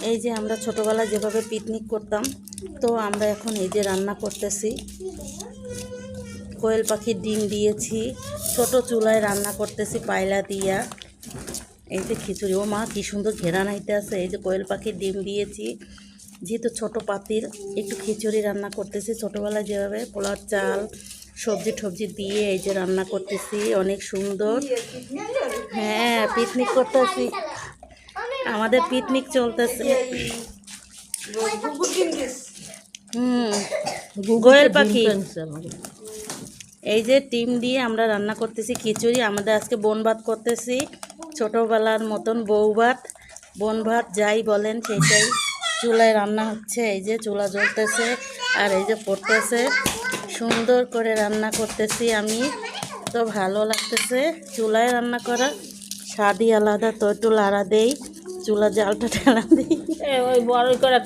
এই যে আমরা ছোটোবেলায় যেভাবে পিকনিক করতাম, তো আমরা এখন এই যে রান্না করতেছি। কোয়েল পাখির ডিম দিয়েছি, ছোট চুলায় রান্না করতেছি পায়লা দিয়া। এই যে খিচুড়ি, ও মা কী সুন্দর ঘেরান আইতে আছে। এই যে কোয়েল পাখির ডিম দিয়েছি, যেহেতু ছোটো পাতির একটু খিচুড়ি রান্না করতেছি ছোটোবেলায় যেভাবে পোলার চাল সবজি টবজি দিয়ে এই যে রান্না করতেছি, অনেক সুন্দর। হ্যাঁ, পিকনিক করতেছি, আমাদের পিকনিক চলতেছে। কোয়েল পাখি এই যে ডিম দিয়ে আমরা রান্না করতেছি খিচুড়ি। আমাদের আজকে বন ভাত করতেছি, ছোটোবেলার মতন বউ ভাত, বন ভাত যাই বলেন সেটাই। চুলায় রান্না হচ্ছে, এই যে চুলা জ্বলতেছে আর এই যে পড়তেছে, সুন্দর করে রান্না করতেছি আমি। তো ভালো লাগতেছে চুলায় রান্না করা, স্বাদই আলাদা। তো একটু লাড়া দেই, চুলা জালটা ঠেলা দিই, ওই বড় করে